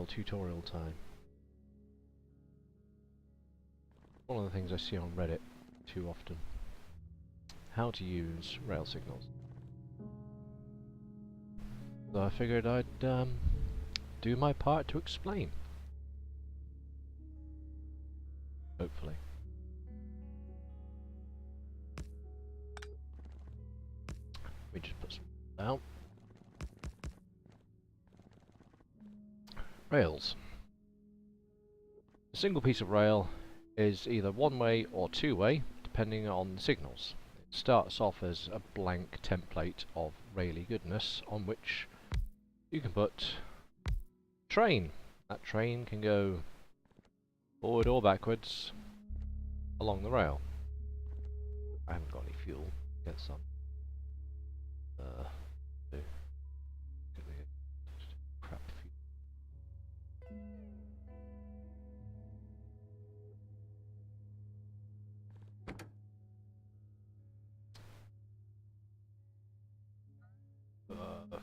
rail tutorial time. One of the things I see on Reddit too often. How to use rail signals. So I figured I'd do my part to explain. Hopefully. We just put some down. Rails. A single piece of rail is either one-way or two-way, depending on the signals. It starts off as a blank template of raily goodness on which you can put train. That train can go forward or backwards along the rail. I haven't got any fuel. Get some. Crap fuel.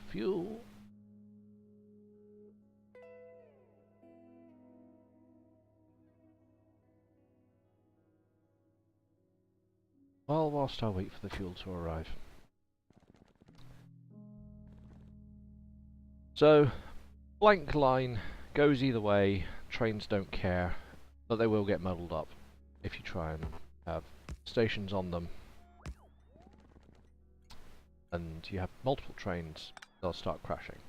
Fuel. Well, whilst I wait for the fuel to arrive. So, blank line goes either way, trains don't care, but they will get muddled up if you try and have stations on them. And you have multiple trains, they'll start crashing.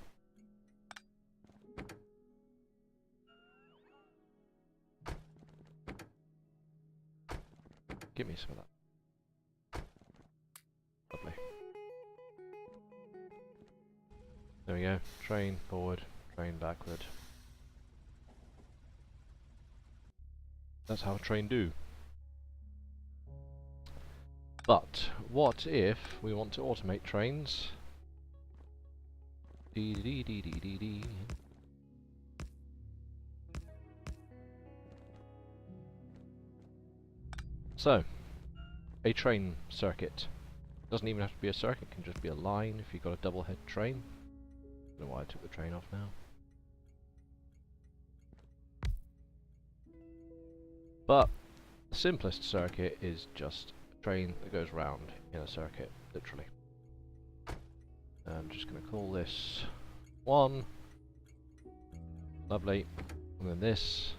Give me some of that. Lovely. There we go. Train forward, train backward. That's how a train do. But what if we want to automate trains? Dee dee dee dee dee dee. So, a train circuit. Doesn't even have to be a circuit, it can just be a line if you've got a double head train. I don't know why I took the train off now. But the simplest circuit is just a train that goes round in a circuit, literally. I'm just going to call this 1. Lovely. And then this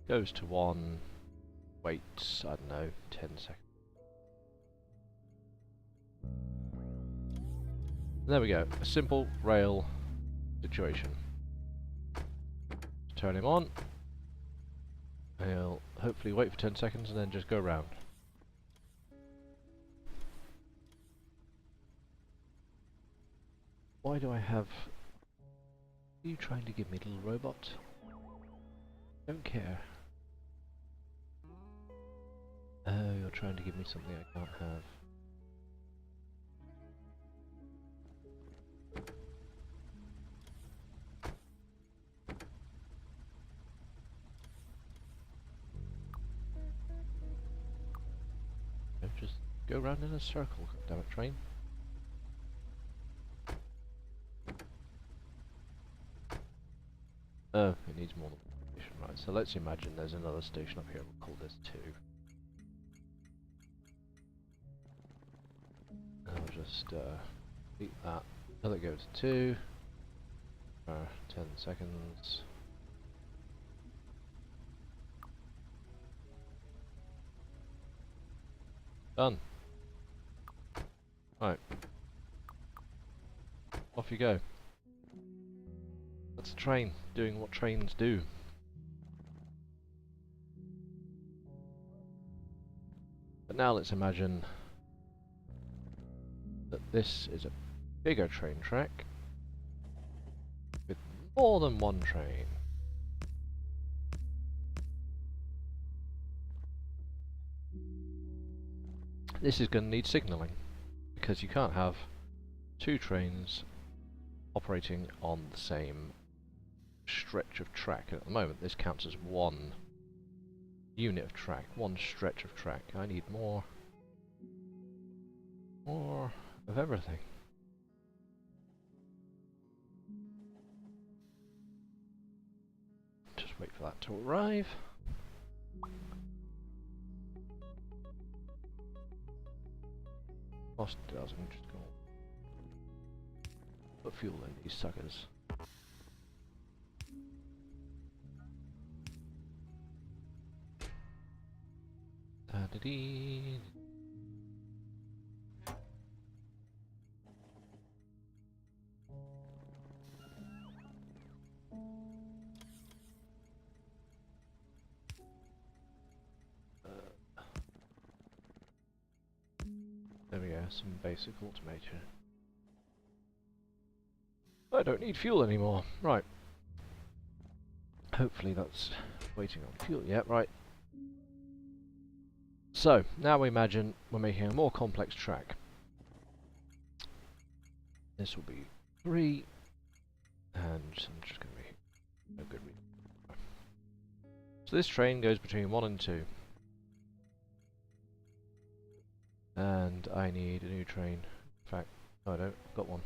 goes to 1. Waits, I don't know, 10 seconds. There we go, a simple rail situation. Turn him on. He'll hopefully wait for 10 seconds and then just go round. Why do I have... Are you trying to give me, little robot? Don't care. Oh, you're trying to give me something I can't have. No, just go round in a circle, damn it, train. Oh, it needs more than one station, right, so let's imagine there's another station up here, we'll call this 2. I'll just beat that, let it go to 2 for 10 seconds. Done. Right. Off you go. That's a train doing what trains do. But now let's imagine that this is a bigger train track with more than one train. This is going to need signalling because you can't have 2 trains operating on the same stretch of track. At the moment this counts as 1 unit of track, 1 stretch of track. I need more of everything. just wait for that to arrive. Whilst it does, I'm just going to put fuel in these suckers. Da-da-dee. There we go, some basic automation. I don't need fuel anymore. Right. Hopefully that's waiting on fuel. Yeah, right. So, now we imagine we're making a more complex track. This will be 3, and I'm just going to make a good read. So this train goes between 1 and 2. And I need a new train. In fact, no, I don't. I've got one.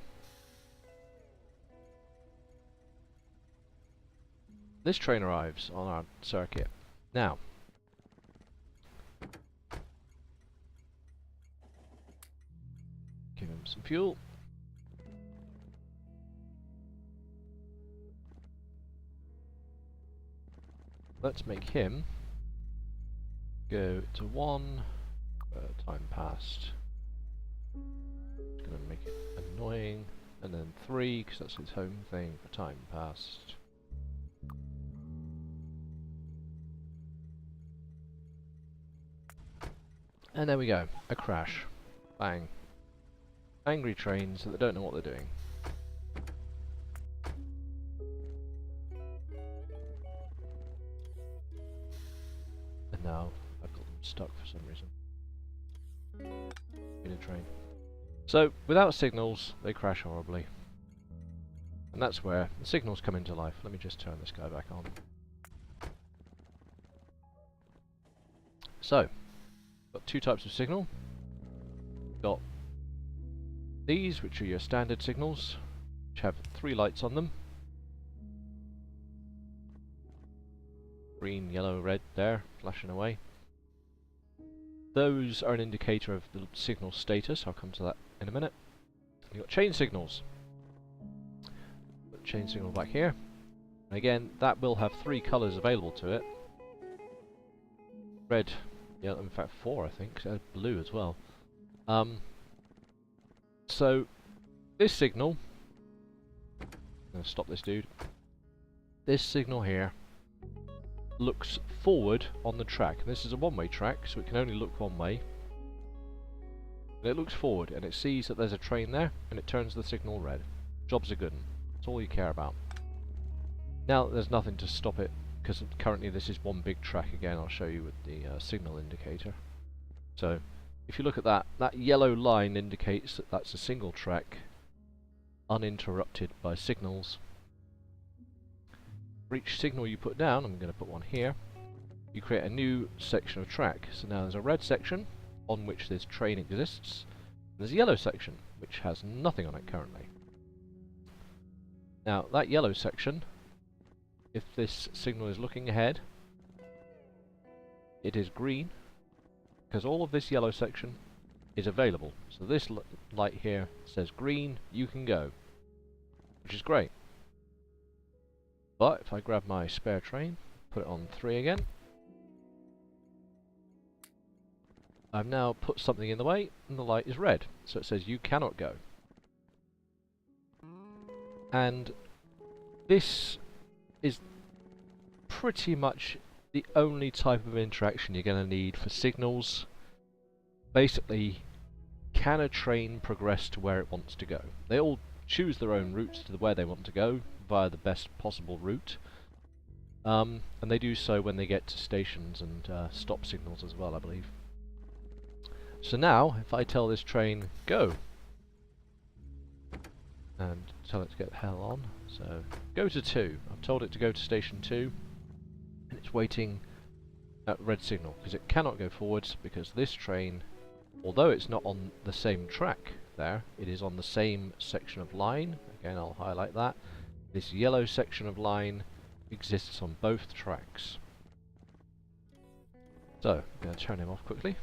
This train arrives on our circuit. Now, give him some fuel. Let's make him go to 1. Time passed. Just gonna make it annoying, and then 3 because that's his home thing for time passed. And there we go, a crash. Bang. Angry trains that don't know what they're doing. And now I've got them stuck for some reason. In a train. So, without signals, they crash horribly. And that's where the signals come into life. Let me just turn this guy back on. So, got 2 types of signal. Got these, which are your standard signals, which have 3 lights on them. Green, yellow, red there, flashing away. Those are an indicator of the signal status. I'll come to that in a minute. You've got chain signals. Put chain signal back here. And again, that will have 3 colours available to it. Red, yellow, in fact 4 I think, 'cause it has blue as well. So, this signal, I'm going to stop this dude. This signal here looks forward on the track. This is a one-way track, so it can only look one way. But it looks forward, and it sees that there's a train there, and it turns the signal red. Job's a good one. That's all you care about. Now, there's nothing to stop it, because currently this is one big track again. I'll show you with the signal indicator. So, if you look at that, that yellow line indicates that that's a single track, uninterrupted by signals. For each signal you put down, I'm going to put one here, you create a new section of track. So now there's a red section on which this train exists, and there's a yellow section which has nothing on it currently. Now that yellow section, if this signal is looking ahead, it is green, because all of this yellow section is available. So this light here says green, you can go, which is great. But if I grab my spare train, put it on 3 again, I've now put something in the way, and the light is red, so it says you cannot go. And this is pretty much the only type of interaction you're going to need for signals. Basically, can a train progress to where it wants to go? They all choose their own routes to where they want to go via the best possible route, and they do so when they get to stations and stop signals as well, I believe. So now, if I tell this train go, and tell it to get the hell on, so go to 2. I've told it to go to station 2, and it's waiting at red signal because it cannot go forwards, because this train, although it's not on the same track there, it is on the same section of line. Again, I'll highlight that. This yellow section of line exists on both tracks. So, I'm going to turn him off quickly.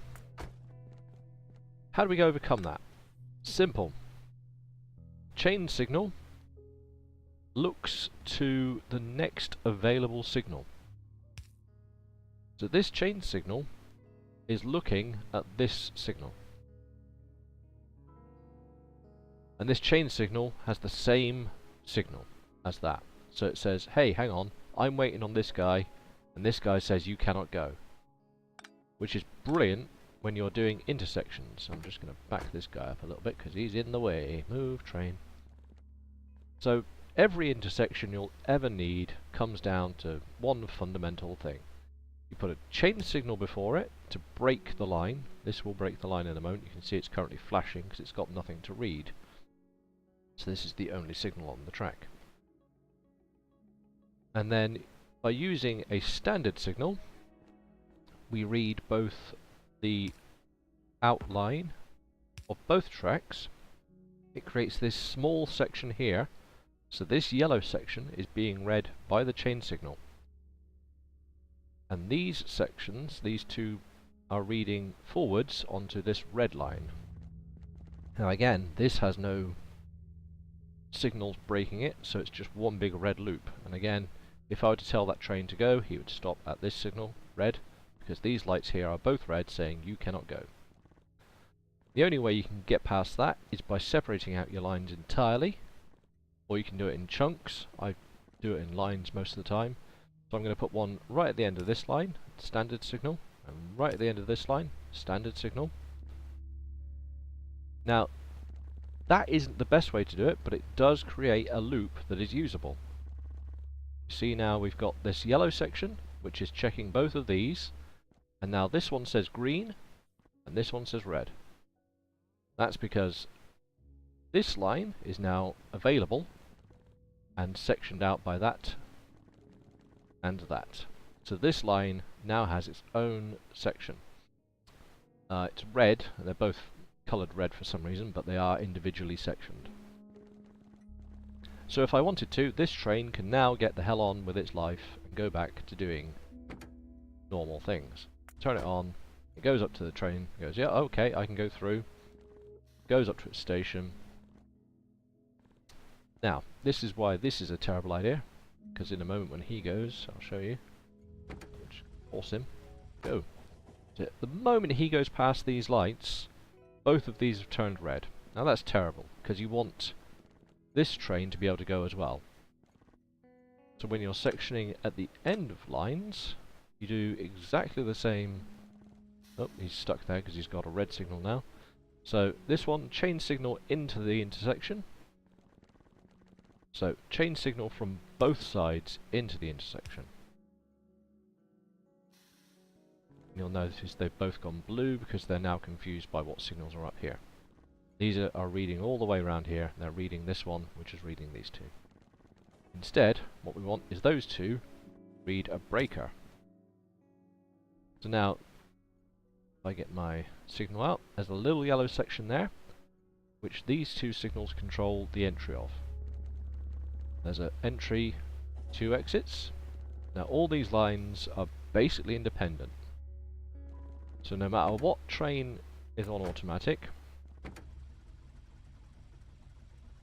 How do we overcome that? Simple. Chain signal looks to the next available signal. So this chain signal is looking at this signal. And this chain signal has the same signal as that. So it says, hey, hang on, I'm waiting on this guy, and this guy says you cannot go. Which is brilliant when you're doing intersections. I'm just going to back this guy up a little bit because he's in the way. Move, train. So every intersection you'll ever need comes down to one fundamental thing. You put a chain signal before it to break the line. This will break the line in a moment. You can see it's currently flashing because it's got nothing to read. So this is the only signal on the track. And then by using a standard signal, we read both the outline of both tracks. It creates this small section here. So this yellow section is being read by the chain signal. And these sections, these two, are reading forwards onto this red line. Now again, this has no signals breaking it, so it's just one big red loop. And again, if I were to tell that train to go, he would stop at this signal, red, because these lights here are both red saying you cannot go. The only way you can get past that is by separating out your lines entirely, or you can do it in chunks. I do it in lines most of the time. So I'm going to put one right at the end of this line, standard signal, and right at the end of this line, standard signal. Now, that isn't the best way to do it, but it does create a loop that is usable. You see now we've got this yellow section, which is checking both of these, and now this one says green, and this one says red. That's because this line is now available and sectioned out by that and that. So this line now has its own section. It's red, they're both coloured red for some reason, but they are individually sectioned. So if I wanted to, this train can now get the hell on with its life and go back to doing normal things. Turn it on, it goes up to the train, goes, yeah, okay, I can go through, goes up to its station. Now, this is why this is a terrible idea, because in a moment when he goes, I'll show you, just force him, go. So the moment he goes past these lights, both of these have turned red. Now that's terrible, because you want this train to be able to go as well. So when you're sectioning at the end of lines, you do exactly the same. Oh, he's stuck there because he's got a red signal now. So this one, chain signal into the intersection. So chain signal from both sides into the intersection. You'll notice they've both gone blue because they're now confused by what signals are up here. These are reading all the way around here. They're reading this one, which is reading these two. Instead, what we want is those two read a breaker. So now, if I get my signal out, there's a little yellow section there, which these two signals control the entry of. There's an entry, two exits. Now all these lines are basically independent. So no matter what train is on automatic,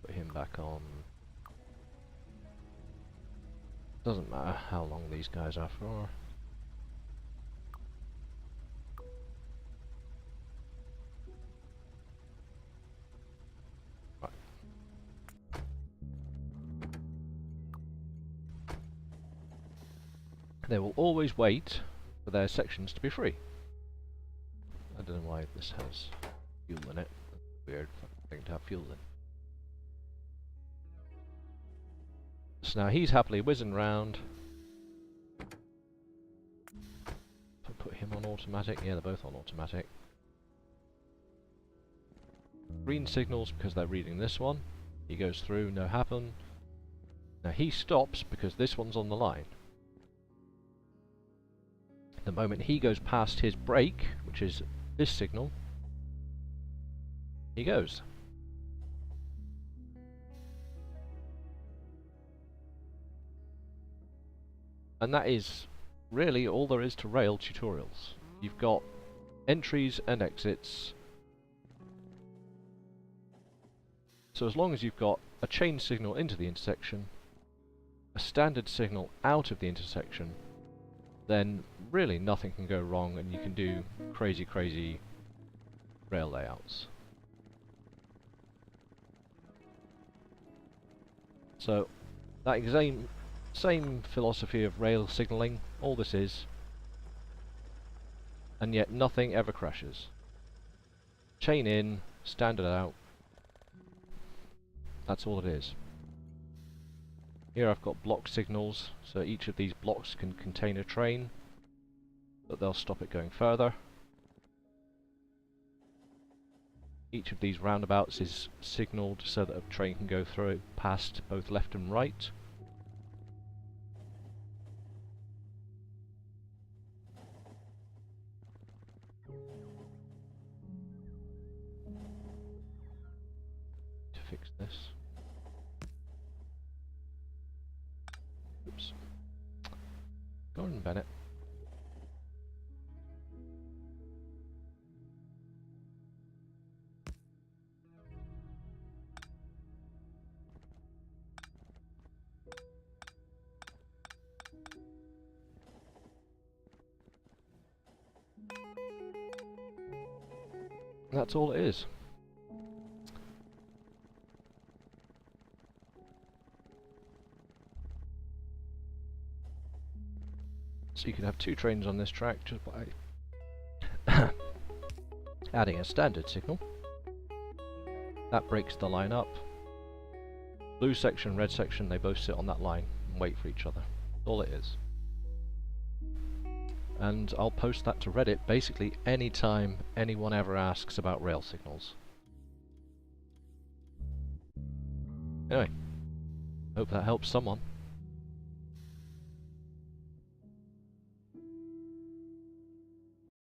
put him back on. Doesn't matter how long these guys are for. Right. They will always wait for their sections to be free. I don't know why this has fuel in it. That's a weird thing to have fuel in. So now he's happily whizzing round. If I put him on automatic, yeah, they're both on automatic. Green signals because they're reading this one. He goes through, no happen. Now he stops because this one's on the line. The moment he goes past his brake, which is this signal, he goes. And that is really all there is to rail tutorials. You've got entries and exits. So as long as you've got a chain signal into the intersection, a standard signal out of the intersection, then really nothing can go wrong and you can do crazy, crazy rail layouts. So that same philosophy of rail signalling, all this is, and yet nothing ever crashes. Chain in, standard out, that's all it is. Here I've got block signals, so each of these blocks can contain a train, but they'll stop it going further. Each of these roundabouts is signalled so that a train can go through past both left and right. To fix this. Oops. Gordon Bennett. That's all it is. So you can have two trains on this track just by adding a standard signal. That breaks the line up. Blue section, red section, they both sit on that line and wait for each other. That's all it is. And I'll post that to Reddit basically anytime anyone ever asks about rail signals. Anyway, hope that helps someone.